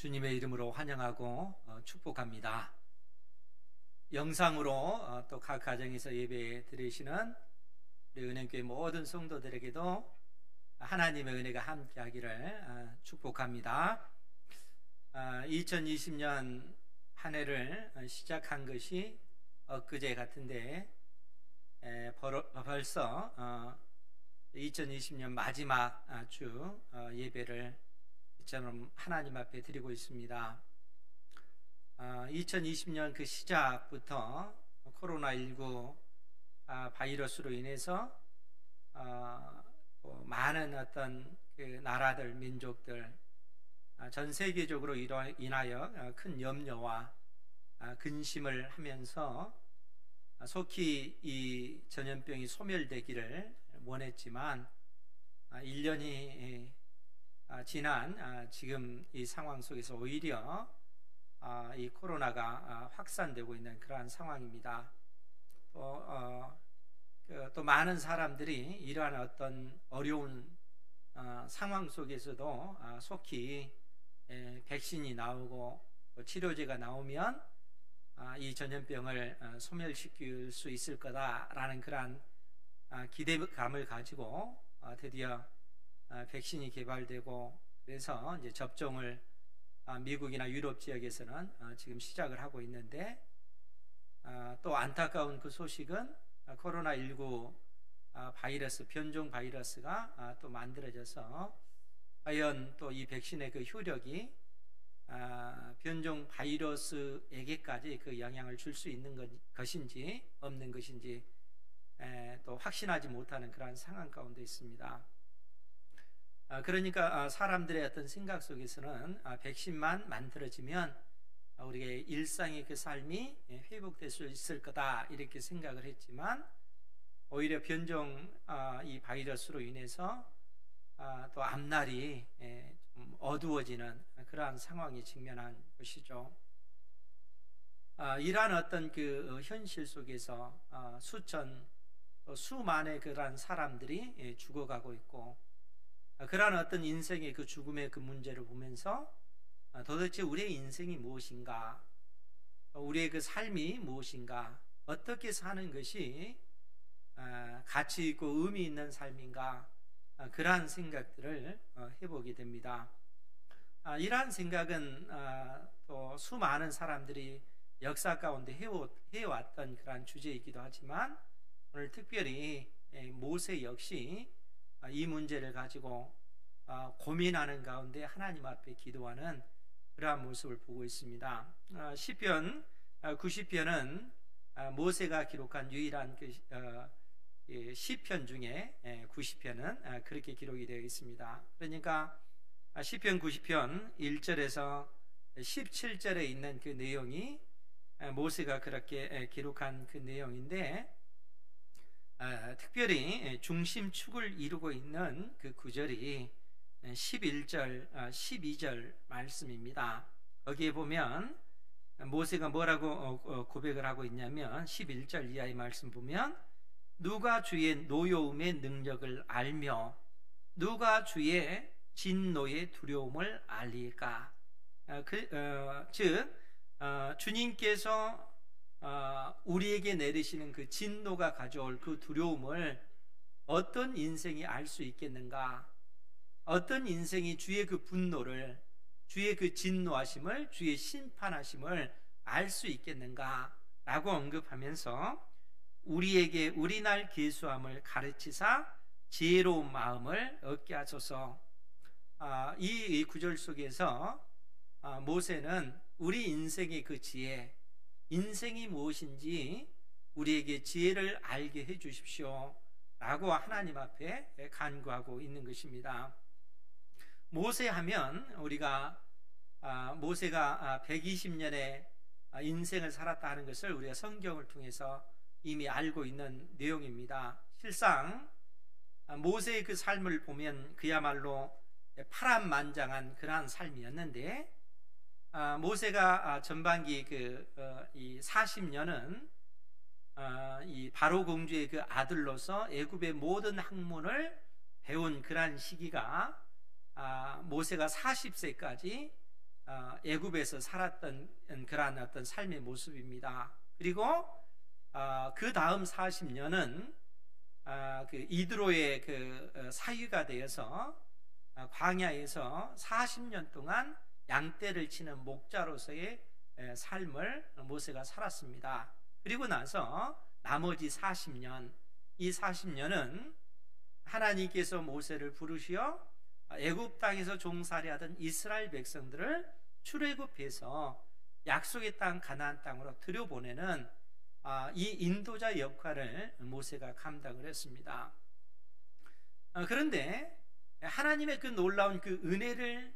주님의 이름으로 환영하고 축복합니다. 영상으로 또 각 가정에서 예배 드리시는 우리 은행교회 모든 성도들에게도 하나님의 은혜가 함께하기를 축복합니다. 2020년 한 해를 시작한 것이 엊그제 같은데 벌써 2020년 마지막 주 예배를 저는 하나님 앞에 드리고 있습니다. 2020년 그 시작부터 코로나19 바이러스로 인해서 많은 어떤 그 나라들, 민족들 전 세계적으로 인하여 큰 염려와 근심을 하면서 속히 이 전염병이 소멸되기를 원했지만 1년이 지난 지금 이 상황 속에서 오히려 이 코로나가 확산되고 있는 그러한 상황입니다. 또 많은 사람들이 이러한 어떤 어려운 상황 속에서도 속히 백신이 나오고 치료제가 나오면 이 전염병을 소멸시킬 수 있을 거다라는 그러한 기대감을 가지고 드디어 백신이 개발되고 그래서 이제 접종을 미국이나 유럽 지역에서는 지금 시작을 하고 있는데 또 안타까운 그 소식은 코로나19 바이러스, 변종 바이러스가 또 만들어져서 과연 또 이 백신의 그 효력이 변종 바이러스에게까지 그 영향을 줄 수 있는 것인지 없는 것인지 또 확신하지 못하는 그러한 상황 가운데 있습니다. 그러니까 사람들의 어떤 생각 속에서는 백신만 만들어지면 우리의 일상의 그 삶이 회복될 수 있을 거다 이렇게 생각을 했지만 오히려 변종 이 바이러스로 인해서 또 앞날이 좀 어두워지는 그러한 상황이 직면한 것이죠. 이러한 어떤 그 현실 속에서 수만의 그러한 사람들이 죽어가고 있고 그러한 어떤 인생의 그 죽음의 그 문제를 보면서 도대체 우리의 인생이 무엇인가, 우리의 그 삶이 무엇인가, 어떻게 사는 것이 가치 있고 의미 있는 삶인가, 그러한 생각들을 해보게 됩니다. 이러한 생각은 또 수많은 사람들이 역사 가운데 해왔던 그러한 주제이기도 하지만 오늘 특별히 모세 역시 이 문제를 가지고 고민하는 가운데 하나님 앞에 기도하는 그러한 모습을 보고 있습니다. 시편 90편은 모세가 기록한 유일한 시편 중에 90편은 그렇게 기록이 되어 있습니다. 그러니까 시편 90편 1절에서 17절에 있는 그 내용이 모세가 그렇게 기록한 그 내용인데 특별히 중심축을 이루고 있는 그 구절이 11절, 12절 말씀입니다. 거기에 보면 모세가 뭐라고 고백을 하고 있냐면 11절 이하의 말씀 보면 누가 주의 노여움의 능력을 알며 누가 주의 진노의 두려움을 알릴까? 즉 주님께서 우리에게 내리시는 그 진노가 가져올 그 두려움을 어떤 인생이 알 수 있겠는가? 어떤 인생이 주의 그 분노를, 주의 그 진노하심을, 주의 심판하심을 알 수 있겠는가? 라고 언급하면서 우리에게 우리날 계수함을 가르치사 지혜로운 마음을 얻게 하소서. 이 구절 속에서 모세는 우리 인생의 그 지혜, 인생이 무엇인지 우리에게 지혜를 알게 해 주십시오 라고 하나님 앞에 간구하고 있는 것입니다. 모세 하면 우리가 모세가 120년의 인생을 살았다 하는 것을 우리가 성경을 통해서 이미 알고 있는 내용입니다. 실상 모세의 그 삶을 보면 그야말로 파란만장한 그러한 삶이었는데 모세가 전반기 이 40년은 이 바로 공주의 그 아들로서 애굽의 모든 학문을 배운 그러한 시기가 모세가 40세까지 애굽에서 살았던 그러한 어떤 삶의 모습입니다. 그리고 그 다음 40년은 그 이드로의 그 사위가 되어서 광야에서 40년 동안 양떼를 치는 목자로서의 삶을 모세가 살았습니다. 그리고 나서 나머지 40년, 이 40년은 하나님께서 모세를 부르시어 애굽 땅에서 종살이하던 이스라엘 백성들을 출애굽해서 약속의 땅 가나안 땅으로 들여보내는 이 인도자 역할을 모세가 감당을 했습니다. 그런데 하나님의 그 놀라운 그 은혜를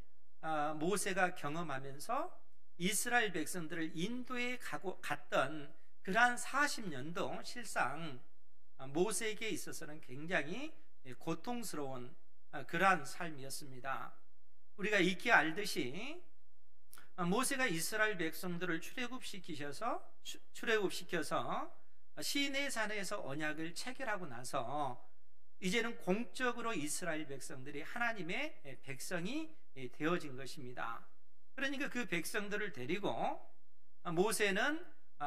모세가 경험하면서 이스라엘 백성들을 인도에 갔던 그러한 40년도 실상 모세에게 있어서는 굉장히 고통스러운 그러한 삶이었습니다. 우리가 익히 알듯이 모세가 이스라엘 백성들을 출애굽시켜서 시내산에서 언약을 체결하고 나서 이제는 공적으로 이스라엘 백성들이 하나님의 백성이 되어진 것입니다. 그러니까 그 백성들을 데리고 모세는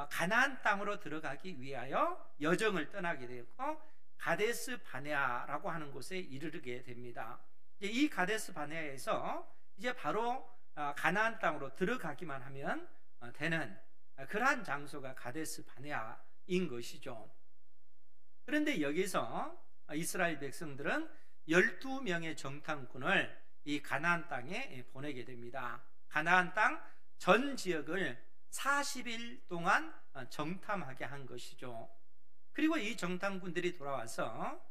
가나안 땅으로 들어가기 위하여 여정을 떠나게 되었고 가데스 바네아라고 하는 곳에 이르게 됩니다. 이 가데스 바네아에서 이제 바로 가나안 땅으로 들어가기만 하면 되는 그러한 장소가 가데스 바네아인 것이죠. 그런데 여기서 이스라엘 백성들은 12명의 정탐꾼을 이 가나안 땅에 보내게 됩니다. 가나안 땅 전 지역을 40일 동안 정탐하게 한 것이죠. 그리고 이 정탐꾼들이 돌아와서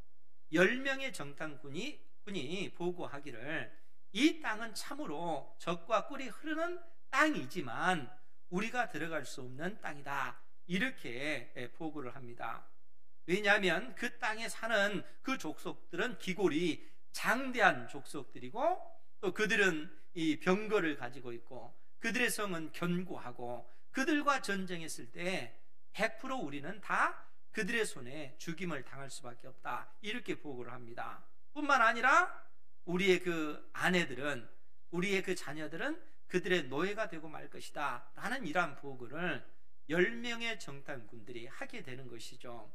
10명의 정탐꾼이 보고하기를 이 땅은 참으로 젖과 꿀이 흐르는 땅이지만 우리가 들어갈 수 없는 땅이다, 이렇게 보고를 합니다. 왜냐하면 그 땅에 사는 그 족속들은 기골이 장대한 족속들이고 또 그들은 이 병거를 가지고 있고 그들의 성은 견고하고 그들과 전쟁했을 때 100% 우리는 다 그들의 손에 죽임을 당할 수밖에 없다, 이렇게 보고를 합니다. 뿐만 아니라 우리의 그 아내들은, 우리의 그 자녀들은 그들의 노예가 되고 말 것이다 라는 이러한 보고를 10명의 정탐꾼들이 하게 되는 것이죠.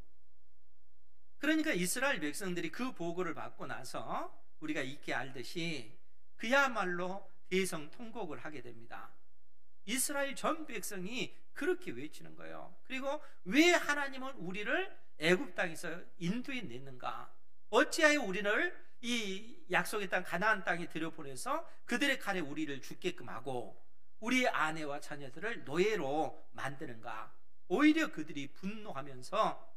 그러니까 이스라엘 백성들이 그 보고를 받고 나서 우리가 익히 알듯이 그야말로 대성통곡을 하게 됩니다. 이스라엘 전 백성이 그렇게 외치는 거예요. 그리고 왜 하나님은 우리를 애굽 땅에서 인도에 냈는가? 어찌하여 우리를 이 약속의 땅 가나안 땅에 들여보내서 그들의 칼에 우리를 죽게끔 하고 우리의 아내와 자녀들을 노예로 만드는가? 오히려 그들이 분노하면서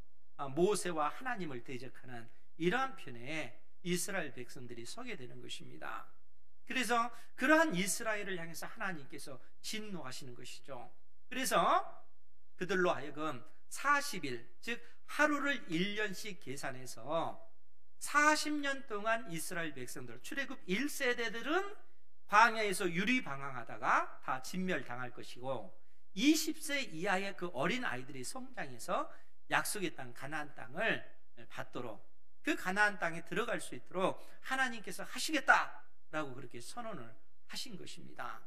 모세와 하나님을 대적하는 이러한 편에 이스라엘 백성들이 서게 되는 것입니다. 그래서 그러한 이스라엘을 향해서 하나님께서 진노하시는 것이죠. 그래서 그들로 하여금 40일, 즉 하루를 1년씩 계산해서 40년 동안 이스라엘 백성들, 출애굽 1세대들은 광야에서 유리방황하다가 다 진멸당할 것이고 20세 이하의 그 어린 아이들이 성장해서 약속의 땅 가나안 땅을 받도록, 그 가나안 땅에 들어갈 수 있도록 하나님께서 하시겠다라고 그렇게 선언을 하신 것입니다.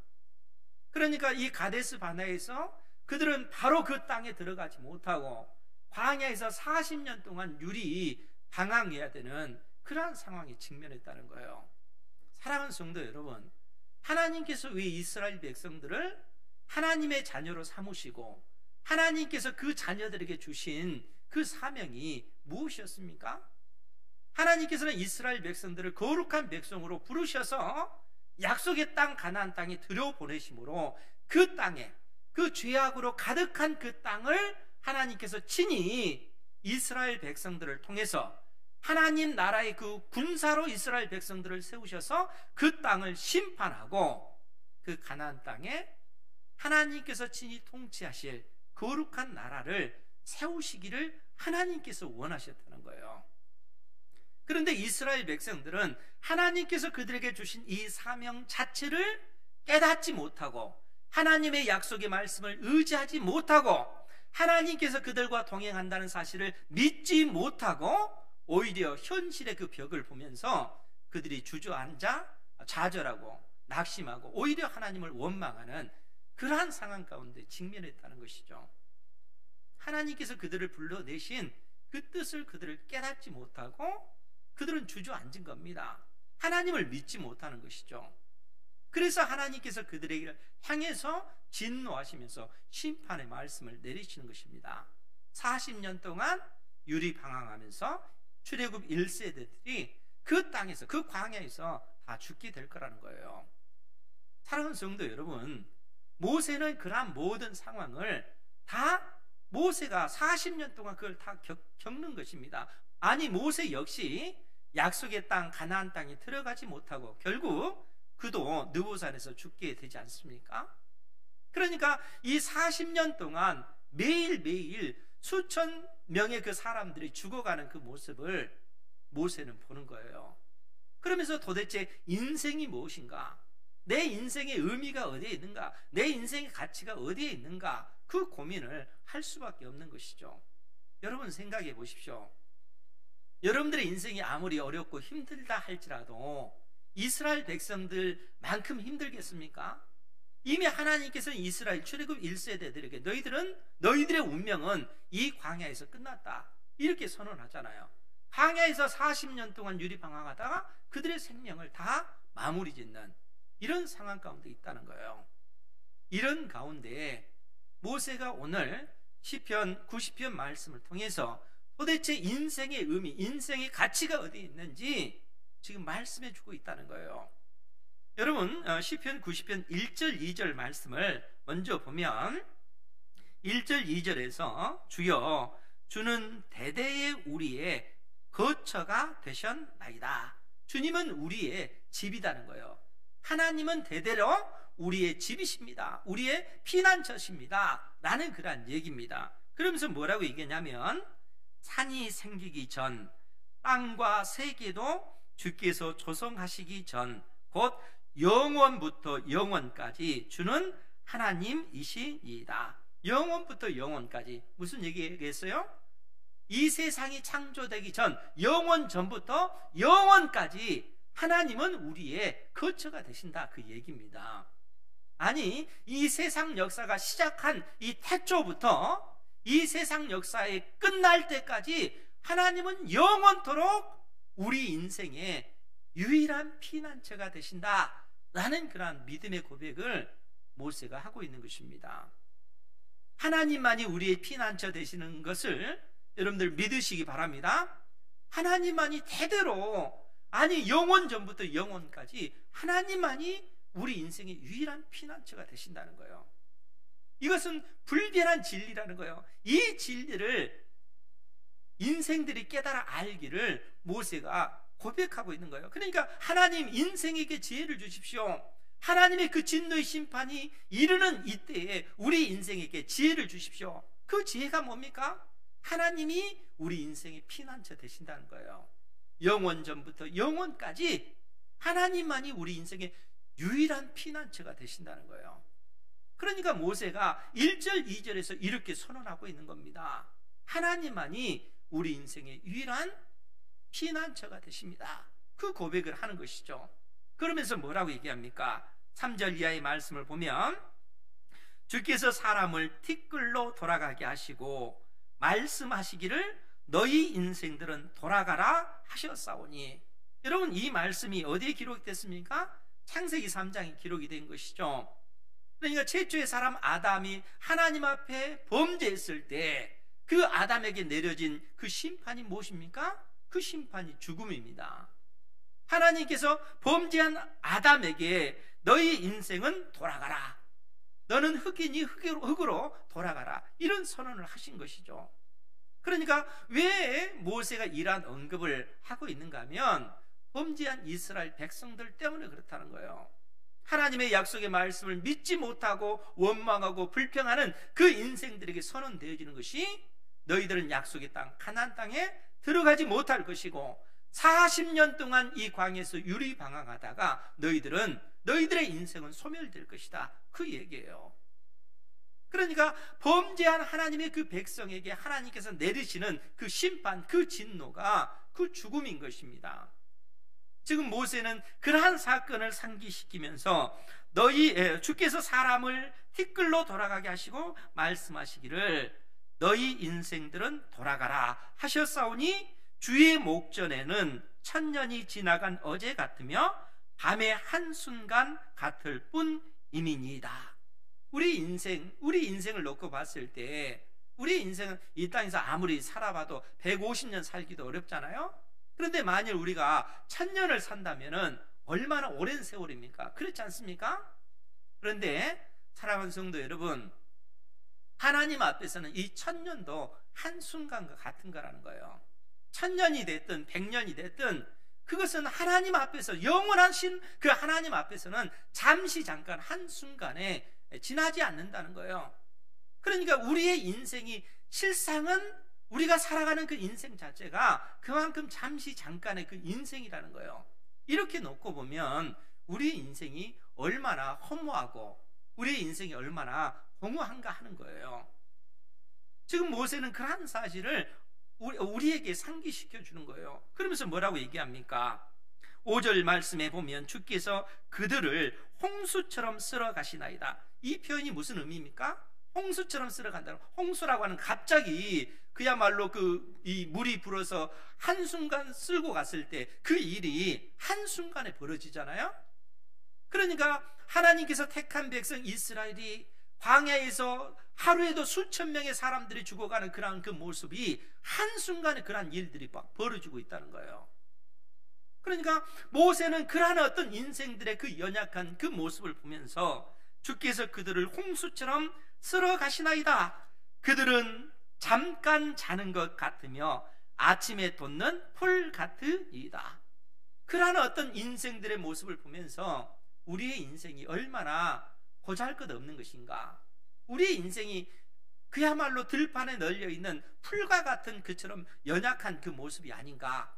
그러니까 이 가데스 바네아에서 그들은 바로 그 땅에 들어가지 못하고 광야에서 40년 동안 유리 방황해야 되는 그러한 상황에 직면했다는 거예요. 사랑하는 성도 여러분, 하나님께서 왜 이스라엘 백성들을 하나님의 자녀로 삼으시고 하나님께서 그 자녀들에게 주신 그 사명이 무엇이었습니까? 하나님께서는 이스라엘 백성들을 거룩한 백성으로 부르셔서 약속의 땅 가나안 땅에 들여보내심으로 그 땅에, 그 죄악으로 가득한 그 땅을 하나님께서 친히 이스라엘 백성들을 통해서 하나님 나라의 그 군사로 이스라엘 백성들을 세우셔서 그 땅을 심판하고 그 가나안 땅에 하나님께서 친히 통치하실 거룩한 나라를 세우시기를 하나님께서 원하셨다는 거예요. 그런데 이스라엘 백성들은 하나님께서 그들에게 주신 이 사명 자체를 깨닫지 못하고 하나님의 약속의 말씀을 의지하지 못하고 하나님께서 그들과 동행한다는 사실을 믿지 못하고 오히려 현실의 그 벽을 보면서 그들이 주저앉아 좌절하고 낙심하고 오히려 하나님을 원망하는 그러한 상황 가운데 직면했다는 것이죠. 하나님께서 그들을 불러내신 그 뜻을 그들을 깨닫지 못하고 그들은 주저앉은 겁니다. 하나님을 믿지 못하는 것이죠. 그래서 하나님께서 그들에게 향해서 진노하시면서 심판의 말씀을 내리시는 것입니다. 40년 동안 유리방황하면서 출애굽 1세대들이 그 땅에서, 그 광야에서 다 죽게 될 거라는 거예요. 사랑하는 성도 여러분, 모세는 그러한 모든 상황을 다 모세가 40년 동안 그걸 다 겪는 것입니다. 아니, 모세 역시 약속의 땅 가나안 땅에 들어가지 못하고 결국 그도 느보산에서 죽게 되지 않습니까? 그러니까 이 40년 동안 매일매일 수천 명의 그 사람들이 죽어가는 그 모습을 모세는 보는 거예요. 그러면서 도대체 인생이 무엇인가? 내 인생의 의미가 어디에 있는가? 내 인생의 가치가 어디에 있는가? 그 고민을 할 수밖에 없는 것이죠. 여러분 생각해 보십시오. 여러분들의 인생이 아무리 어렵고 힘들다 할지라도 이스라엘 백성들만큼 힘들겠습니까? 이미 하나님께서는 이스라엘 출애굽 1세대들에게 너희들의 운명은 이 광야에서 끝났다 이렇게 선언하잖아요. 광야에서 40년 동안 유리방황하다가 그들의 생명을 다 마무리 짓는 이런 상황 가운데 있다는 거예요. 이런 가운데 모세가 오늘 시편 90편 말씀을 통해서 도대체 인생의 의미, 인생의 가치가 어디에 있는지 지금 말씀해 주고 있다는 거예요. 여러분 시편 90편 1절 2절 말씀을 먼저 보면 1절 2절에서 주여 주는 대대의 우리의 거처가 되셨나이다. 주님은 우리의 집이라는 거예요. 하나님은 대대로 우리의 집이십니다. 우리의 피난처십니다. 라는 그러한 얘기입니다. 그러면서 뭐라고 얘기하냐면 산이 생기기 전 땅과 세계도 주께서 조성하시기 전 곧 영원부터 영원까지 주는 하나님이시니이다. 영원부터 영원까지 무슨 얘기겠어요? 이 세상이 창조되기 전 영원 전부터 영원까지 하나님은 우리의 거처가 되신다 그 얘기입니다. 아니 이 세상 역사가 시작한 이 태초부터 이 세상 역사의 끝날 때까지 하나님은 영원토록 우리 인생의 유일한 피난처가 되신다 라는 그러한 믿음의 고백을 모세가 하고 있는 것입니다. 하나님만이 우리의 피난처 되시는 것을 여러분들 믿으시기 바랍니다. 하나님만이 대대로 아니 영원 전부터 영원까지 하나님만이 우리 인생의 유일한 피난처가 되신다는 거예요. 이것은 불변한 진리라는 거예요. 이 진리를 인생들이 깨달아 알기를 모세가 고백하고 있는 거예요. 그러니까 하나님 인생에게 지혜를 주십시오. 하나님의 그 진노의 심판이 이르는 이때에 우리 인생에게 지혜를 주십시오. 그 지혜가 뭡니까? 하나님이 우리 인생의 피난처 되신다는 거예요. 영원 전부터 영원까지 하나님만이 우리 인생의 유일한 피난처가 되신다는 거예요. 그러니까 모세가 1절 2절에서 이렇게 선언하고 있는 겁니다. 하나님만이 우리 인생의 유일한 피난처가 되십니다. 그 고백을 하는 것이죠. 그러면서 뭐라고 얘기합니까? 3절 이하의 말씀을 보면 주께서 사람을 티끌로 돌아가게 하시고 말씀하시기를 너희 인생들은 돌아가라 하셨사오니. 여러분 이 말씀이 어디에 기록됐습니까? 창세기 3장에 기록이 된 것이죠. 그러니까 최초의 사람 아담이 하나님 앞에 범죄했을 때 그 아담에게 내려진 그 심판이 무엇입니까? 그 심판이 죽음입니다. 하나님께서 범죄한 아담에게 너희 인생은 돌아가라. 너는 흙이니 흙으로 돌아가라. 이런 선언을 하신 것이죠. 그러니까 왜 모세가 이러한 언급을 하고 있는가 하면 범죄한 이스라엘 백성들 때문에 그렇다는 거예요. 하나님의 약속의 말씀을 믿지 못하고 원망하고 불평하는 그 인생들에게 선언되어지는 것이 너희들은 약속의 땅 가나안 땅에 들어가지 못할 것이고 40년 동안 이 광야에서 유리방황하다가 너희들의 인생은 소멸될 것이다 그 얘기예요. 그러니까 범죄한 하나님의 그 백성에게 하나님께서 내리시는 그 심판, 그 진노가 그 죽음인 것입니다. 지금 모세는 그러한 사건을 상기시키면서 주께서 사람을 티끌로 돌아가게 하시고 말씀하시기를 너희 인생들은 돌아가라 하셨사오니 주의 목전에는 천년이 지나간 어제 같으며 밤의 한순간 같을 뿐임이니이다. 우리 인생을 놓고 봤을 때 우리 인생은 이 땅에서 아무리 살아봐도 150년 살기도 어렵잖아요. 그런데 만일 우리가 1000년을 산다면 얼마나 오랜 세월입니까? 그렇지 않습니까? 그런데 사랑하는 성도 여러분, 하나님 앞에서는 이 1000년도 한순간과 같은 거라는 거예요. 1000년이 됐든 100년이 됐든 그것은 하나님 앞에서, 영원하신 그 하나님 앞에서는 잠시 잠깐 한순간에 지나지 않는다는 거예요. 그러니까 우리의 인생이, 실상은 우리가 살아가는 그 인생 자체가 그만큼 잠시 잠깐의 그 인생이라는 거예요. 이렇게 놓고 보면 우리의 인생이 얼마나 허무하고 우리의 인생이 얼마나 공허한가 하는 거예요. 지금 모세는 그런 사실을 우리에게 상기시켜 주는 거예요. 그러면서 뭐라고 얘기합니까? 5절 말씀에 보면 주께서 그들을 홍수처럼 쓸어 가시나이다. 이 표현이 무슨 의미입니까? 홍수처럼 쓸어 간다는, 홍수라고 하는 갑자기 그야말로 이 물이 불어서 한순간 쓸고 갔을 때 그 일이 한순간에 벌어지잖아요. 그러니까 하나님께서 택한 백성 이스라엘이 광야에서 하루에도 수천 명의 사람들이 죽어가는 그 모습이 한순간에 그러한 일들이 막 벌어지고 있다는 거예요. 그러니까 모세는 그러한 어떤 인생들의 그 연약한 그 모습을 보면서 주께서 그들을 홍수처럼 쓸어 가시나이다. 그들은 잠깐 자는 것 같으며 아침에 돋는 풀 같으이다. 그러한 어떤 인생들의 모습을 보면서 우리의 인생이 얼마나 보잘것없는 것인가, 우리의 인생이 그야말로 들판에 널려있는 풀과 같은 그처럼 연약한 그 모습이 아닌가.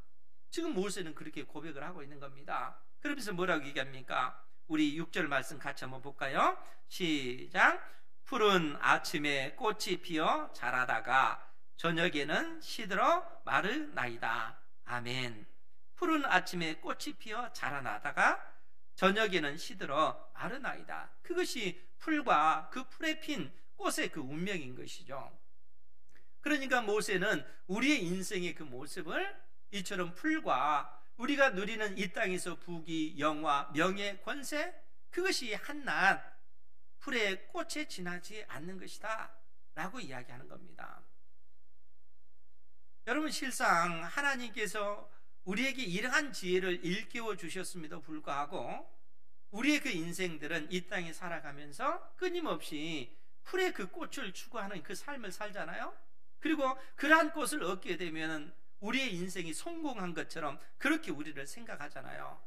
지금 모세는 그렇게 고백을 하고 있는 겁니다. 그러면서 뭐라고 얘기합니까? 우리 6절 말씀 같이 한번 볼까요? 시작. 푸른 아침에 꽃이 피어 자라다가 저녁에는 시들어 마르나이다. 아멘. 푸른 아침에 꽃이 피어 자라나다가 저녁에는 시들어 마르나이다. 그것이 풀과 그 풀에 핀 꽃의 그 운명인 것이죠. 그러니까 모세는 우리의 인생의 그 모습을 이처럼 풀과 우리가 누리는 이 땅에서 부귀, 영화, 명예, 권세, 그것이 한낱 풀의 꽃에 지나지 않는 것이다 라고 이야기하는 겁니다. 여러분, 실상 하나님께서 우리에게 이러한 지혜를 일깨워 주셨음에도 불구하고 우리의 그 인생들은 이 땅에 살아가면서 끊임없이 풀의 그 꽃을 추구하는 그 삶을 살잖아요. 그리고 그러한 꽃을 얻게 되면 우리의 인생이 성공한 것처럼 그렇게 우리를 생각하잖아요.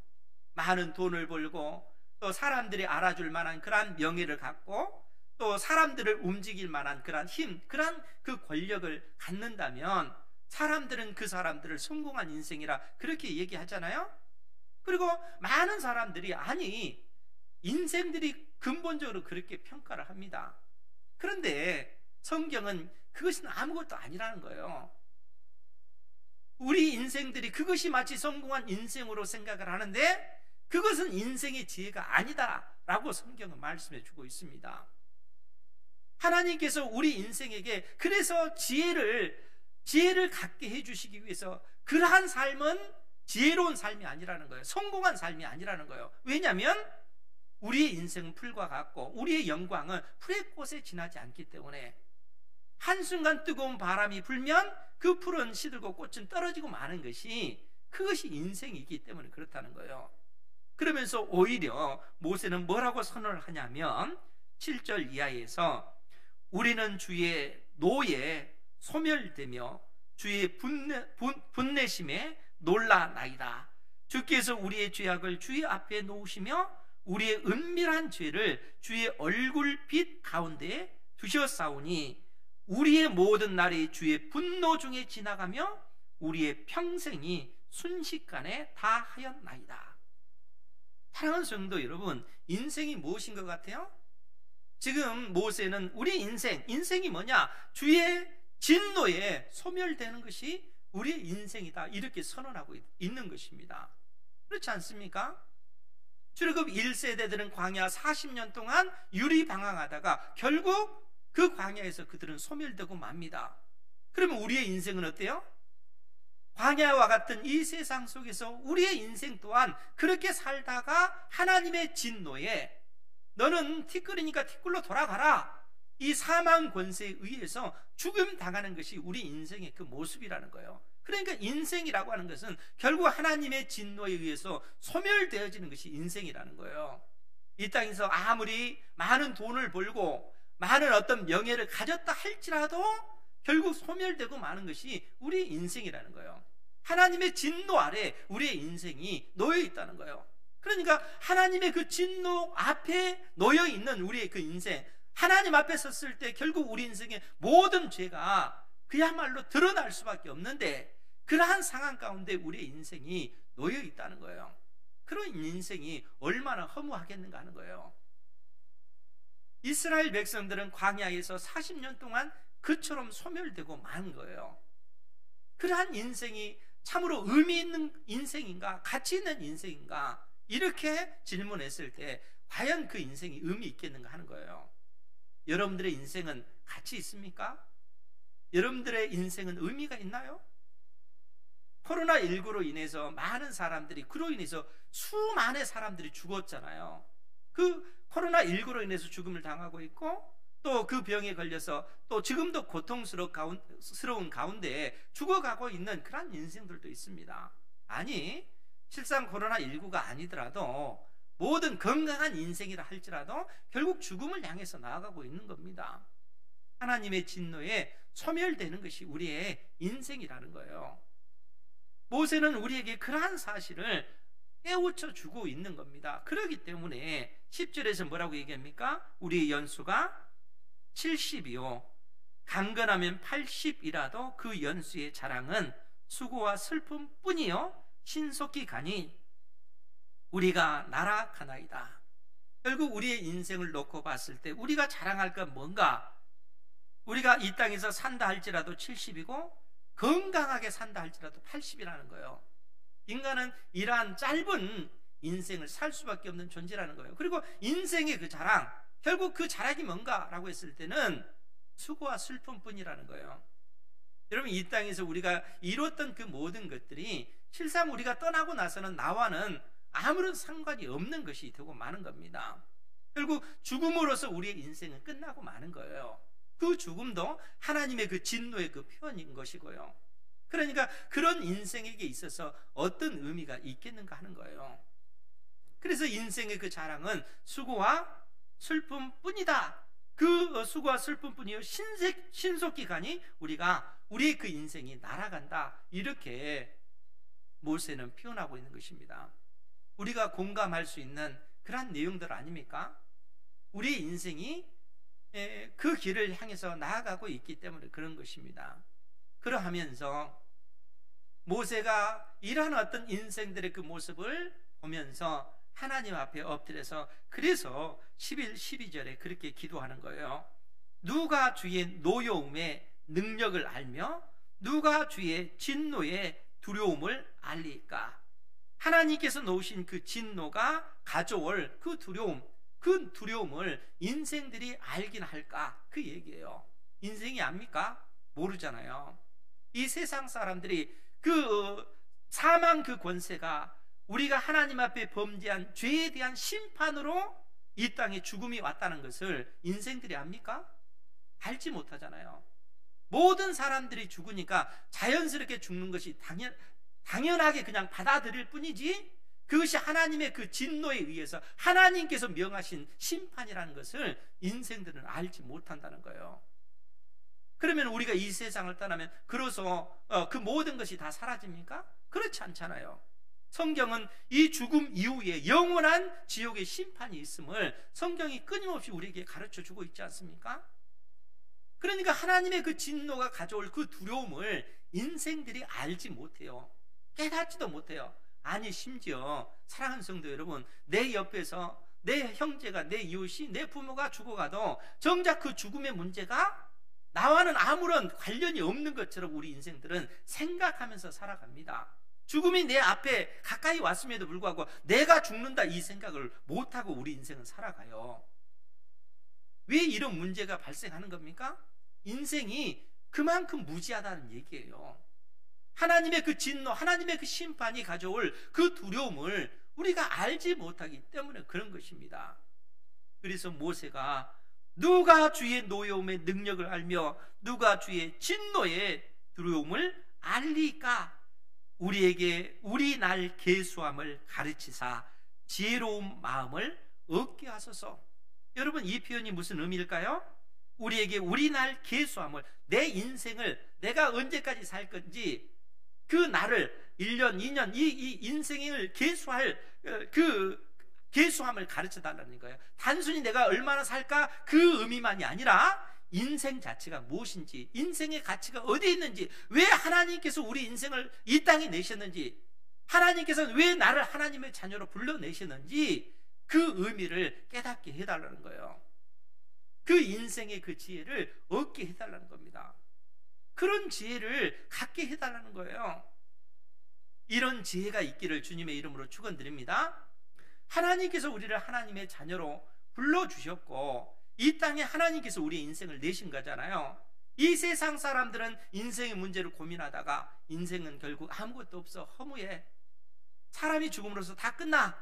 많은 돈을 벌고 또 사람들이 알아줄 만한 그러한 명예를 갖고 또 사람들을 움직일 만한 그러한 힘, 그러한 그 권력을 갖는다면 사람들은 그 사람들을 성공한 인생이라 그렇게 얘기하잖아요. 그리고 많은 사람들이 아니, 인생들이 근본적으로 그렇게 평가를 합니다. 그런데 성경은 그것은 아무것도 아니라는 거예요. 우리 인생들이 그것이 마치 성공한 인생으로 생각을 하는데 그것은 인생의 지혜가 아니다 라고 성경은 말씀해 주고 있습니다. 하나님께서 우리 인생에게 그래서 지혜를 갖게 해주시기 위해서 그러한 삶은 지혜로운 삶이 아니라는 거예요. 성공한 삶이 아니라는 거예요. 왜냐하면 우리의 인생은 풀과 같고 우리의 영광은 풀의 꽃에 지나지 않기 때문에 한순간 뜨거운 바람이 불면 그 풀은 시들고 꽃은 떨어지고 마는 것이, 그것이 인생이기 때문에 그렇다는 거예요. 그러면서 오히려 모세는 뭐라고 선언을 하냐면 7절 이하에서 우리는 주의 노에 소멸되며 주의 분내심에 놀라나이다. 주께서 우리의 죄악을 주의 앞에 놓으시며 우리의 은밀한 죄를 주의 얼굴빛 가운데에 두셨사오니 우리의 모든 날이 주의 분노 중에 지나가며 우리의 평생이 순식간에 다하였나이다. 사랑하는 성도 여러분, 인생이 무엇인 것 같아요? 지금 모세는 우리 인생이 뭐냐? 주의 진노에 소멸되는 것이 우리의 인생이다, 이렇게 선언하고 있는 것입니다. 그렇지 않습니까? 출애굽 1세대들은 광야 40년 동안 유리방황하다가 결국 그 광야에서 그들은 소멸되고 맙니다. 그러면 우리의 인생은 어때요? 광야와 같은 이 세상 속에서 우리의 인생 또한 그렇게 살다가 하나님의 진노에 너는 티끌이니까 티끌로 돌아가라, 이 사망 권세에 의해서 죽음 당하는 것이 우리 인생의 그 모습이라는 거예요. 그러니까 인생이라고 하는 것은 결국 하나님의 진노에 의해서 소멸되어지는 것이 인생이라는 거예요. 이 땅에서 아무리 많은 돈을 벌고 많은 어떤 명예를 가졌다 할지라도 결국 소멸되고 마는 것이 우리의 인생이라는 거예요. 하나님의 진노 아래 우리의 인생이 놓여 있다는 거예요. 그러니까 하나님의 그 진노 앞에 놓여 있는 우리의 그 인생, 하나님 앞에 섰을 때 결국 우리 인생의 모든 죄가 그야말로 드러날 수밖에 없는데, 그러한 상황 가운데 우리의 인생이 놓여 있다는 거예요. 그런 인생이 얼마나 허무하겠는가 하는 거예요. 이스라엘 백성들은 광야에서 40년 동안 그처럼 소멸되고 만 거예요. 그러한 인생이 참으로 의미 있는 인생인가, 가치 있는 인생인가, 이렇게 질문했을 때 과연 그 인생이 의미 있겠는가 하는 거예요. 여러분들의 인생은 가치 있습니까? 여러분들의 인생은 의미가 있나요? 코로나19로 인해서 많은 사람들이, 그로 인해서 수많은 사람들이 죽었잖아요. 그 코로나19로 인해서 죽음을 당하고 있고, 또 그 병에 걸려서 또 지금도 고통스러운 가운데 죽어가고 있는 그런 인생들도 있습니다. 아니, 실상 코로나19가 아니더라도 모든 건강한 인생이라 할지라도 결국 죽음을 향해서 나아가고 있는 겁니다. 하나님의 진노에 소멸되는 것이 우리의 인생이라는 거예요. 모세는 우리에게 그러한 사실을 깨우쳐 주고 있는 겁니다. 그렇기 때문에 10절에서 뭐라고 얘기합니까? 우리의 연수가 70이요 강건하면 80이라도 그 연수의 자랑은 수고와 슬픔뿐이요 신속히 가니 우리가 날아가나이다. 결국 우리의 인생을 놓고 봤을 때 우리가 자랑할 건 뭔가? 우리가 이 땅에서 산다 할지라도 70이고 건강하게 산다 할지라도 80이라는 거예요. 인간은 이러한 짧은 인생을 살 수밖에 없는 존재라는 거예요. 그리고 인생의 그 자랑, 결국 그 자랑이 뭔가라고 했을 때는 수고와 슬픔뿐이라는 거예요. 여러분, 이 땅에서 우리가 이뤘던 그 모든 것들이 실상 우리가 떠나고 나서는 나와는 아무런 상관이 없는 것이 되고 마는 겁니다. 결국 죽음으로써 우리의 인생은 끝나고 마는 거예요. 그 죽음도 하나님의 그 진노의 그 표현인 것이고요. 그러니까 그런 인생에게 있어서 어떤 의미가 있겠는가 하는 거예요. 그래서 인생의 그 자랑은 수고와 슬픔뿐이다. 그 수고와 슬픔뿐이요 신속히 가니 우리의 그 인생이 날아간다. 이렇게 모세는 표현하고 있는 것입니다. 우리가 공감할 수 있는 그런 내용들 아닙니까? 우리의 인생이 그 길을 향해서 나아가고 있기 때문에 그런 것입니다. 그러하면서 모세가 이러한 어떤 인생들의 그 모습을 보면서 하나님 앞에 엎드려서 그래서 11, 12절에 그렇게 기도하는 거예요. 누가 주의 노여움의 능력을 알며 누가 주의 진노의 두려움을 알리까? 하나님께서 놓으신 그 진노가 가져올 그 두려움을 인생들이 알긴 할까? 그 얘기예요. 인생이 압니까? 모르잖아요. 이 세상 사람들이 그 사망 그 권세가 우리가 하나님 앞에 범죄한 죄에 대한 심판으로 이 땅에 죽음이 왔다는 것을 인생들이 압니까? 알지 못하잖아요. 모든 사람들이 죽으니까 자연스럽게 죽는 것이 당연하게 그냥 받아들일 뿐이지, 그것이 하나님의 그 진노에 의해서 하나님께서 명하신 심판이라는 것을 인생들은 알지 못한다는 거예요. 그러면 우리가 이 세상을 떠나면 그로서 그 모든 것이 다 사라집니까? 그렇지 않잖아요. 성경은 이 죽음 이후에 영원한 지옥의 심판이 있음을 성경이 끊임없이 우리에게 가르쳐 주고 있지 않습니까? 그러니까 하나님의 그 진노가 가져올 그 두려움을 인생들이 알지 못해요. 깨닫지도 못해요. 아니, 심지어 사랑하는 성도 여러분, 내 옆에서 내 형제가, 내 이웃이, 내 부모가 죽어가도 정작 그 죽음의 문제가 나와는 아무런 관련이 없는 것처럼 우리 인생들은 생각하면서 살아갑니다. 죽음이 내 앞에 가까이 왔음에도 불구하고 내가 죽는다 이 생각을 못하고 우리 인생은 살아가요. 왜 이런 문제가 발생하는 겁니까? 인생이 그만큼 무지하다는 얘기예요. 하나님의 그 진노, 하나님의 그 심판이 가져올 그 두려움을 우리가 알지 못하기 때문에 그런 것입니다. 그래서 모세가 누가 주의 노여움의 능력을 알며 누가 주의 진노의 두려움을 알리까? 우리에게 우리 날 계수함을 가르치사 지혜로운 마음을 얻게 하소서. 여러분, 이 표현이 무슨 의미일까요? 우리에게 우리 날 계수함을, 내 인생을 내가 언제까지 살 건지 그 날을 1년, 2년 이 인생을 계수할 그 계수함을 가르쳐 달라는 거예요. 단순히 내가 얼마나 살까 그 의미만이 아니라 인생 자체가 무엇인지, 인생의 가치가 어디에 있는지, 왜 하나님께서 우리 인생을 이 땅에 내셨는지, 하나님께서는 왜 나를 하나님의 자녀로 불러내셨는지 그 의미를 깨닫게 해달라는 거예요. 그 인생의 그 지혜를 얻게 해달라는 겁니다. 그런 지혜를 갖게 해달라는 거예요. 이런 지혜가 있기를 주님의 이름으로 축원드립니다. 하나님께서 우리를 하나님의 자녀로 불러주셨고 이 땅에 하나님께서 우리의 인생을 내신 거잖아요. 이 세상 사람들은 인생의 문제를 고민하다가 인생은 결국 아무것도 없어, 허무해, 사람이 죽음으로써 다 끝나,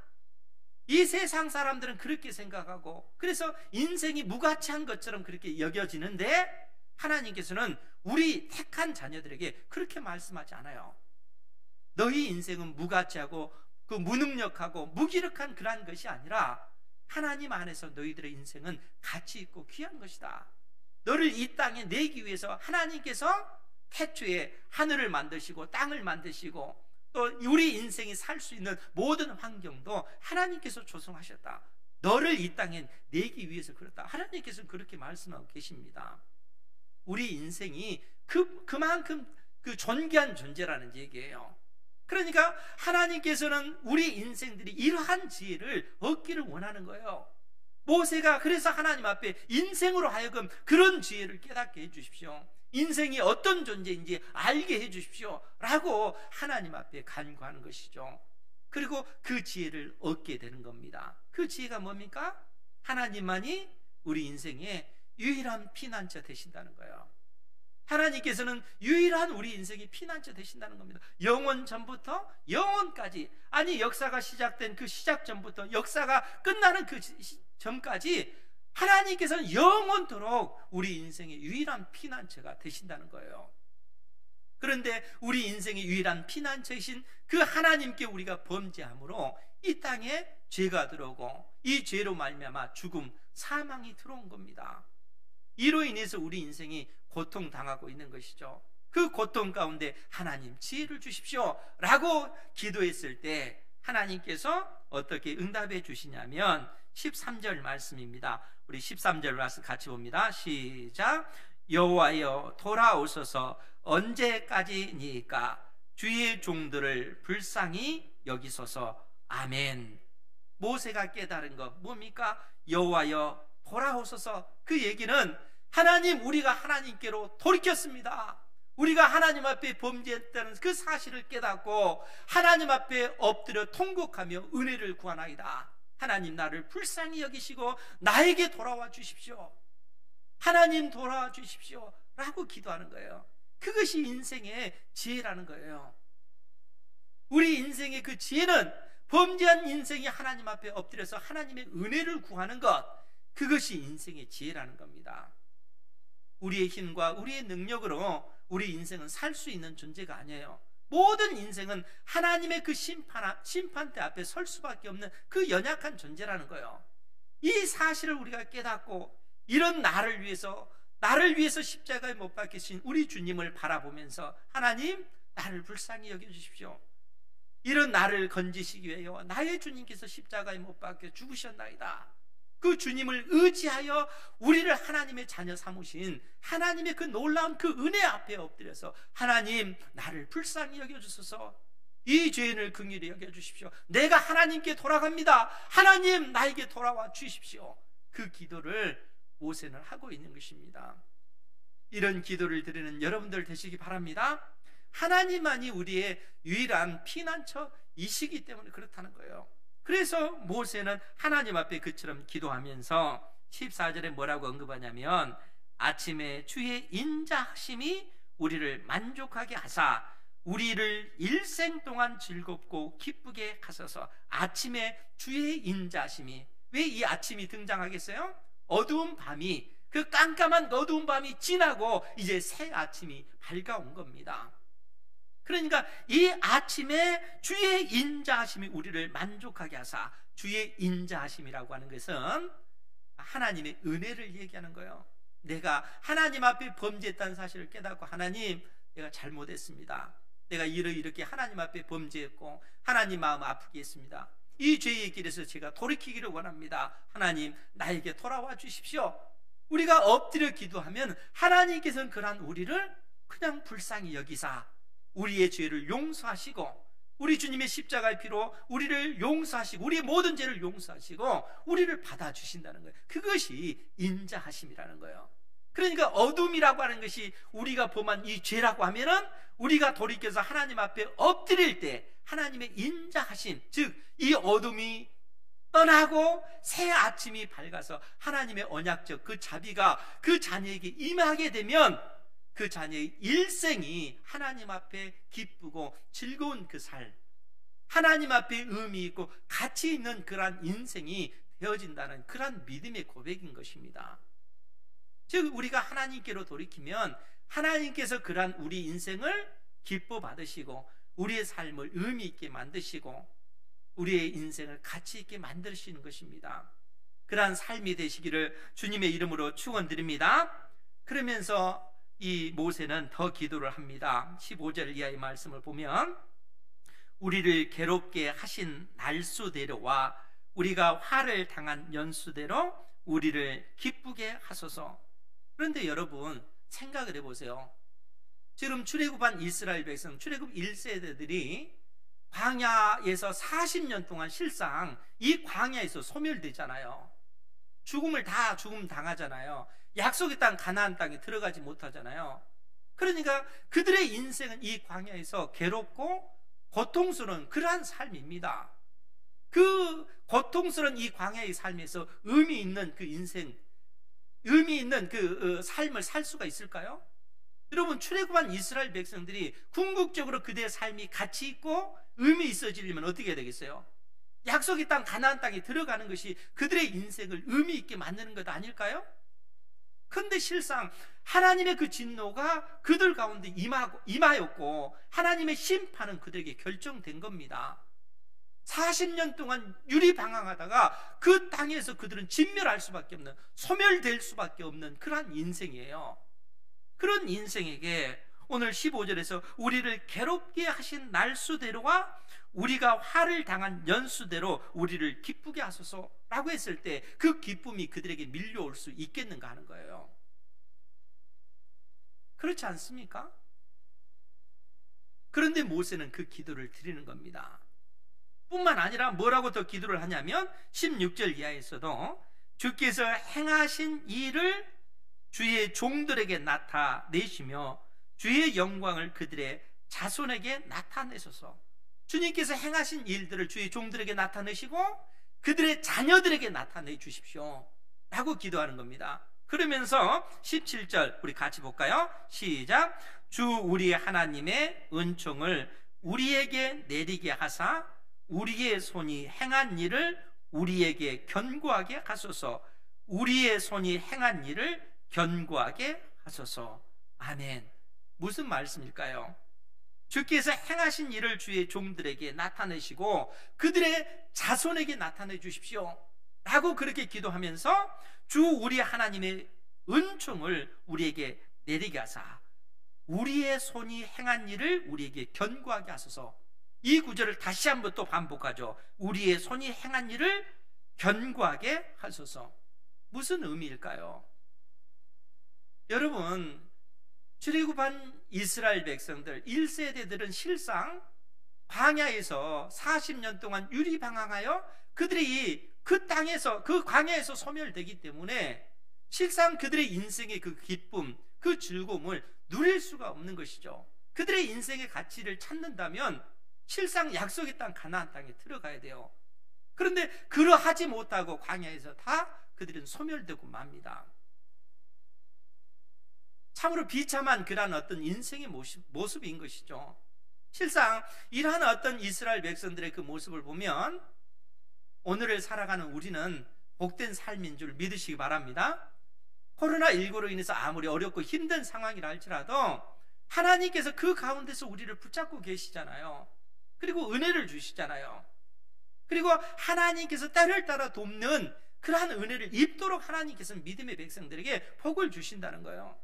이 세상 사람들은 그렇게 생각하고 그래서 인생이 무가치한 것처럼 그렇게 여겨지는데 하나님께서는 우리 택한 자녀들에게 그렇게 말씀하지 않아요. 너희 인생은 무가치하고 그 무능력하고 무기력한 그러한 것이 아니라 하나님 안에서 너희들의 인생은 가치 있고 귀한 것이다. 너를 이 땅에 내기 위해서 하나님께서 태초에 하늘을 만드시고 땅을 만드시고 또 우리 인생이 살 수 있는 모든 환경도 하나님께서 조성하셨다. 너를 이 땅에 내기 위해서 그렇다. 하나님께서는 그렇게 말씀하고 계십니다. 우리 인생이 그만큼 그 존귀한 존재라는 얘기예요. 그러니까 하나님께서는 우리 인생들이 이러한 지혜를 얻기를 원하는 거예요. 모세가 그래서 하나님 앞에 인생으로 하여금 그런 지혜를 깨닫게 해주십시오. 인생이 어떤 존재인지 알게 해주십시오 라고 하나님 앞에 간구하는 것이죠. 그리고 그 지혜를 얻게 되는 겁니다. 그 지혜가 뭡니까? 하나님만이 우리 인생의 유일한 피난처 되신다는 거예요. 하나님께서는 유일한 우리 인생의 피난처 되신다는 겁니다. 영원 전부터 영원까지, 아니 역사가 시작된 그 시작 전부터 역사가 끝나는 그 전까지 하나님께서는 영원토록 우리 인생의 유일한 피난처가 되신다는 거예요. 그런데 우리 인생의 유일한 피난처이신 그 하나님께 우리가 범죄함으로 이 땅에 죄가 들어오고 이 죄로 말미암아 죽음, 사망이 들어온 겁니다. 이로 인해서 우리 인생이 고통당하고 있는 것이죠. 그 고통 가운데 하나님 지혜를 주십시오 라고 기도했을 때 하나님께서 어떻게 응답해 주시냐면 13절 말씀입니다. 우리 13절 말씀 같이 봅니다. 시작. 여호와여 돌아오소서 언제까지니까 주의 종들을 불쌍히 여기소서. 아멘. 모세가 깨달은 것 뭡니까? 여호와여 돌아오소서. 그 얘기는 하나님, 우리가 하나님께로 돌이켰습니다. 우리가 하나님 앞에 범죄했다는 그 사실을 깨닫고 하나님 앞에 엎드려 통곡하며 은혜를 구하나이다. 하나님 나를 불쌍히 여기시고 나에게 돌아와 주십시오. 하나님 돌아와 주십시오 라고 기도하는 거예요. 그것이 인생의 지혜라는 거예요. 우리 인생의 그 지혜는 범죄한 인생이 하나님 앞에 엎드려서 하나님의 은혜를 구하는 것, 그것이 인생의 지혜라는 겁니다. 우리의 힘과 우리의 능력으로 우리 인생은 살 수 있는 존재가 아니에요. 모든 인생은 하나님의 그 심판대 앞에 설 수밖에 없는 그 연약한 존재라는 거예요. 이 사실을 우리가 깨닫고 이런 나를 위해서 십자가에 못 박히신 우리 주님을 바라보면서 하나님 나를 불쌍히 여겨주십시오. 이런 나를 건지시기 위하여 나의 주님께서 십자가에 못 박혀 죽으셨나이다. 그 주님을 의지하여 우리를 하나님의 자녀 삼으신 하나님의 그 놀라운 그 은혜 앞에 엎드려서 하나님 나를 불쌍히 여겨주소서. 이 죄인을 긍휼히 여겨주십시오. 내가 하나님께 돌아갑니다. 하나님 나에게 돌아와 주십시오. 그 기도를 모세는 하고 있는 것입니다. 이런 기도를 드리는 여러분들 되시기 바랍니다. 하나님만이 우리의 유일한 피난처이시기 때문에 그렇다는 거예요. 그래서 모세는 하나님 앞에 그처럼 기도하면서 14절에 뭐라고 언급하냐면, 아침에 주의 인자하심이 우리를 만족하게 하사 우리를 일생 동안 즐겁고 기쁘게 하소서. 아침에 주의 인자하심이, 왜 이 아침이 등장하겠어요? 어두운 밤이, 그 깜깜한 어두운 밤이 지나고 이제 새 아침이 밝아온 겁니다. 그러니까 이 아침에 주의 인자하심이 우리를 만족하게 하사, 주의 인자하심이라고 하는 것은 하나님의 은혜를 얘기하는 거예요. 내가 하나님 앞에 범죄했다는 사실을 깨닫고, 하나님, 내가 잘못했습니다. 내가 이렇게 하나님 앞에 범죄했고 하나님 마음 아프게 했습니다. 이 죄의 길에서 제가 돌이키기를 원합니다. 하나님, 나에게 돌아와 주십시오. 우리가 엎드려 기도하면 하나님께서는 그러한 우리를 그냥 불쌍히 여기사 우리의 죄를 용서하시고, 우리 주님의 십자가의 피로 우리를 용서하시고, 우리의 모든 죄를 용서하시고 우리를 받아주신다는 거예요. 그것이 인자하심이라는 거예요. 그러니까 어둠이라고 하는 것이 우리가 범한 이 죄라고 하면은, 우리가 돌이켜서 하나님 앞에 엎드릴 때 하나님의 인자하심, 즉 이 어둠이 떠나고 새 아침이 밝아서 하나님의 언약적 그 자비가 그 자녀에게 임하게 되면, 그 자녀의 일생이 하나님 앞에 기쁘고 즐거운 그 삶, 하나님 앞에 의미 있고 가치 있는 그러한 인생이 되어진다는 그러한 믿음의 고백인 것입니다. 즉 우리가 하나님께로 돌이키면 하나님께서 그러한 우리 인생을 기뻐 받으시고 우리의 삶을 의미 있게 만드시고 우리의 인생을 가치 있게 만드시는 것입니다. 그러한 삶이 되시기를 주님의 이름으로 축원드립니다. 그러면서 이 모세는 더 기도를 합니다. 15절 이하의 말씀을 보면, 우리를 괴롭게 하신 날수대로와 우리가 화를 당한 연수대로 우리를 기쁘게 하소서. 그런데 여러분 생각을 해보세요. 지금 출애굽한 이스라엘 백성, 출애굽 1세대들이 광야에서 40년 동안 실상 이 광야에서 소멸되잖아요. 죽음 당하잖아요. 약속의 땅 가나안 땅에 들어가지 못하잖아요. 그러니까 그들의 인생은 이 광야에서 괴롭고 고통스러운 그러한 삶입니다. 그 고통스러운 이 광야의 삶에서 의미 있는 그 인생, 의미 있는 그 삶을 살 수가 있을까요? 여러분, 출애굽한 이스라엘 백성들이 궁극적으로 그들의 삶이 가치 있고 의미 있어지려면 어떻게 해야 되겠어요? 약속의 땅 가나안 땅에 들어가는 것이 그들의 인생을 의미 있게 만드는 것 아닐까요? 그런데 실상 하나님의 그 진노가 그들 가운데 임하였고 하나님의 심판은 그들에게 결정된 겁니다. 40년 동안 유리방황하다가 그 땅에서 그들은 진멸할 수밖에 없는, 소멸될 수밖에 없는 그러한 인생이에요. 그런 인생에게 오늘 15절에서 우리를 괴롭게 하신 날수대로와 우리가 화를 당한 연수대로 우리를 기쁘게 하소서라고 했을 때 그 기쁨이 그들에게 밀려올 수 있겠는가 하는 거예요. 그렇지 않습니까? 그런데 모세는 그 기도를 드리는 겁니다. 뿐만 아니라 뭐라고 더 기도를 하냐면 16절 이하에서도 주께서 행하신 일을 주의 종들에게 나타내시며 주의 영광을 그들의 자손에게 나타내소서. 주님께서 행하신 일들을 주의 종들에게 나타내시고 그들의 자녀들에게 나타내 주십시오 라고 기도하는 겁니다. 그러면서 17절 우리 같이 볼까요? 시작. 주 우리 하나님의 은총을 우리에게 내리게 하사 우리의 손이 행한 일을 우리에게 견고하게 하소서. 우리의 손이 행한 일을 견고하게 하소서. 아멘. 무슨 말씀일까요? 주께서 행하신 일을 주의 종들에게 나타내시고 그들의 자손에게 나타내 주십시오 라고 그렇게 기도하면서 주 우리 하나님의 은총을 우리에게 내리게 하사 우리의 손이 행한 일을 우리에게 견고하게 하소서. 이 구절을 다시 한번 또 반복하죠. 우리의 손이 행한 일을 견고하게 하소서. 무슨 의미일까요? 여러분, 출애굽한 이스라엘 백성들 1세대들은 실상 광야에서 40년 동안 유리방황하여 그들이 그 땅에서 그 광야에서 소멸되기 때문에 실상 그들의 인생의 그 기쁨, 그 즐거움을 누릴 수가 없는 것이죠. 그들의 인생의 가치를 찾는다면 실상 약속의 땅 가나안 땅에 들어가야 돼요. 그런데 그러하지 못하고 광야에서 다 그들은 소멸되고 맙니다. 참으로 비참한 그러한 어떤 인생의 모습인 것이죠. 실상 이러한 어떤 이스라엘 백성들의 그 모습을 보면 오늘을 살아가는 우리는 복된 삶인 줄 믿으시기 바랍니다. 코로나19로 인해서 아무리 어렵고 힘든 상황이라 할지라도 하나님께서 그 가운데서 우리를 붙잡고 계시잖아요. 그리고 은혜를 주시잖아요. 그리고 하나님께서 때를 따라 돕는 그러한 은혜를 입도록 하나님께서 믿음의 백성들에게 복을 주신다는 거예요.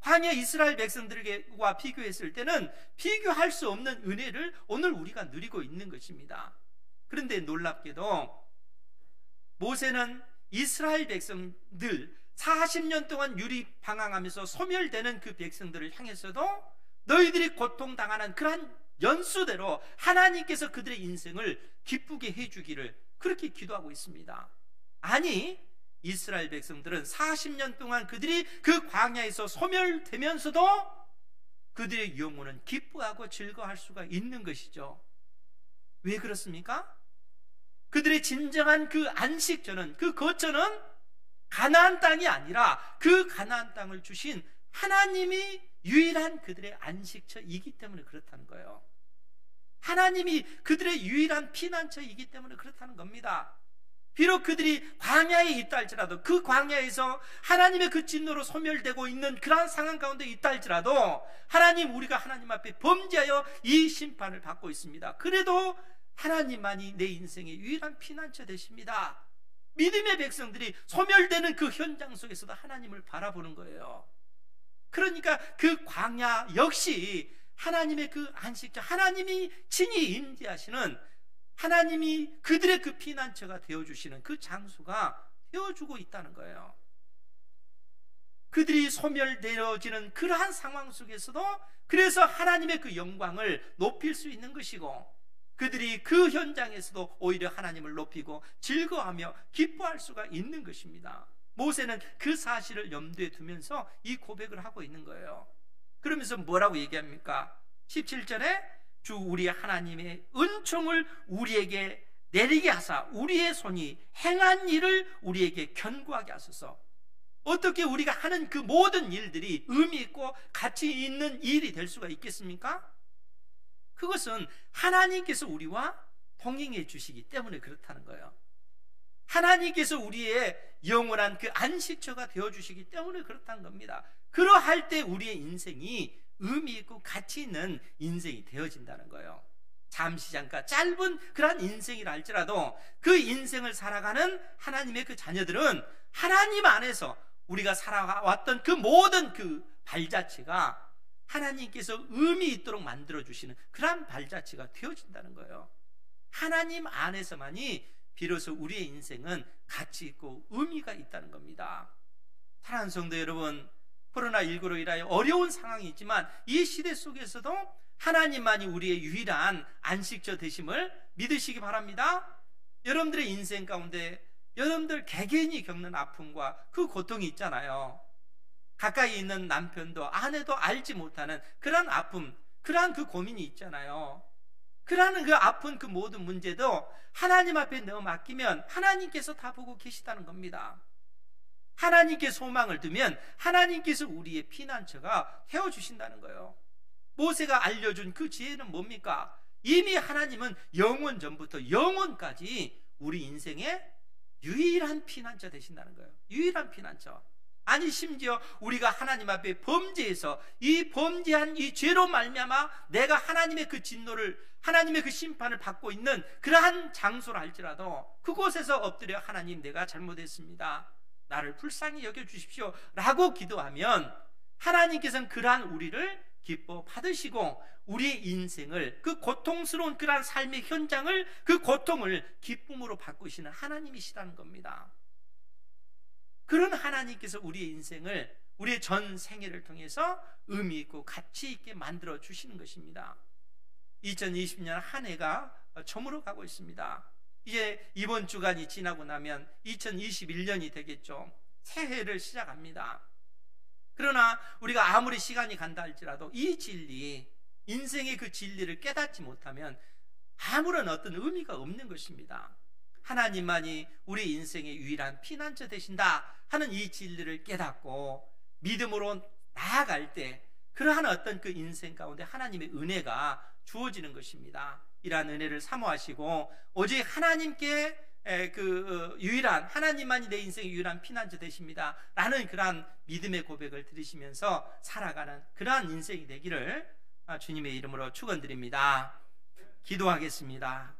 광야 이스라엘 백성들과 비교했을 때는 비교할 수 없는 은혜를 오늘 우리가 누리고 있는 것입니다. 그런데 놀랍게도 모세는 이스라엘 백성들 40년 동안 유리방황하면서 소멸되는 그 백성들을 향해서도 너희들이 고통당하는 그러한 연수대로 하나님께서 그들의 인생을 기쁘게 해주기를 그렇게 기도하고 있습니다. 아니, 이스라엘 백성들은 40년 동안 그들이 그 광야에서 소멸되면서도 그들의 영혼은 기뻐하고 즐거워할 수가 있는 것이죠. 왜 그렇습니까? 그들의 진정한 그 안식처는, 그 거처는 가나안 땅이 아니라 그 가나안 땅을 주신 하나님이 유일한 그들의 안식처이기 때문에 그렇다는 거예요. 하나님이 그들의 유일한 피난처이기 때문에 그렇다는 겁니다. 비록 그들이 광야에 있다 할지라도, 그 광야에서 하나님의 그 진노로 소멸되고 있는 그러한 상황 가운데 있다 할지라도 하나님, 우리가 하나님 앞에 범죄하여 이 심판을 받고 있습니다. 그래도 하나님만이 내 인생의 유일한 피난처 되십니다. 믿음의 백성들이 소멸되는 그 현장 속에서도 하나님을 바라보는 거예요. 그러니까 그 광야 역시 하나님의 그 안식처, 하나님이 친히 임재하시는, 하나님이 그들의 그 피난처가 되어주시는 그 장소가 되어주고 있다는 거예요. 그들이 소멸되어지는 그러한 상황 속에서도 그래서 하나님의 그 영광을 높일 수 있는 것이고, 그들이 그 현장에서도 오히려 하나님을 높이고 즐거워하며 기뻐할 수가 있는 것입니다. 모세는 그 사실을 염두에 두면서 이 고백을 하고 있는 거예요. 그러면서 뭐라고 얘기합니까? 17절에 주 우리 하나님의 은총을 우리에게 내리게 하사 우리의 손이 행한 일을 우리에게 견고하게 하소서. 어떻게 우리가 하는 그 모든 일들이 의미 있고 가치 있는 일이 될 수가 있겠습니까? 그것은 하나님께서 우리와 동행해 주시기 때문에 그렇다는 거예요. 하나님께서 우리의 영원한 그 안식처가 되어 주시기 때문에 그렇다는 겁니다. 그러할 때 우리의 인생이 의미 있고 가치 있는 인생이 되어진다는 거예요. 잠시 잠깐 짧은 그런 인생이라 할지라도 그 인생을 살아가는 하나님의 그 자녀들은 하나님 안에서 우리가 살아왔던 그 모든 그 발자취가 하나님께서 의미 있도록 만들어주시는 그런 발자취가 되어진다는 거예요. 하나님 안에서만이 비로소 우리의 인생은 가치 있고 의미가 있다는 겁니다. 사랑하는 성도 여러분, 코로나19로 인하여 어려운 상황이 있지만 이 시대 속에서도 하나님만이 우리의 유일한 안식처 되심을 믿으시기 바랍니다. 여러분들의 인생 가운데 여러분들 개개인이 겪는 아픔과 그 고통이 있잖아요. 가까이 있는 남편도 아내도 알지 못하는 그런 아픔, 그러한 그 고민이 있잖아요. 그러한 그 아픈 그 모든 문제도 하나님 앞에 넣어 맡기면 하나님께서 다 보고 계시다는 겁니다. 하나님께 소망을 두면 하나님께서 우리의 피난처가 되어주신다는 거예요. 모세가 알려준 그 지혜는 뭡니까? 이미 하나님은 영원 전부터 영원까지 우리 인생의 유일한 피난처 되신다는 거예요. 유일한 피난처. 아니, 심지어 우리가 하나님 앞에 범죄해서 이 범죄한 이 죄로 말미암아 내가 하나님의 그 진노를, 하나님의 그 심판을 받고 있는 그러한 장소라 할지라도 그곳에서 엎드려 하나님, 내가 잘못했습니다, 나를 불쌍히 여겨주십시오 라고 기도하면 하나님께서는 그러한 우리를 기뻐 받으시고 우리의 인생을, 그 고통스러운 그러한 삶의 현장을, 그 고통을 기쁨으로 바꾸시는 하나님이시라는 겁니다. 그런 하나님께서 우리의 인생을, 우리의 전 생애를 통해서 의미 있고 가치 있게 만들어 주시는 것입니다. 2020년 한 해가 저물어 가고 있습니다. 이제 이번 주간이 지나고 나면 2021년이 되겠죠. 새해를 시작합니다. 그러나 우리가 아무리 시간이 간다 할지라도 이 진리, 인생의 그 진리를 깨닫지 못하면 아무런 어떤 의미가 없는 것입니다. 하나님만이 우리 인생의 유일한 피난처 되신다 하는 이 진리를 깨닫고 믿음으로 나아갈 때 그러한 어떤 그 인생 가운데 하나님의 은혜가 주어지는 것입니다. 이러한 은혜를 사모하시고 오직 하나님께 유일한, 하나님만이 내 인생의 유일한 피난처 되십니다 라는 그러한 믿음의 고백을 들으시면서 살아가는 그러한 인생이 되기를 주님의 이름으로 축원드립니다. 기도하겠습니다.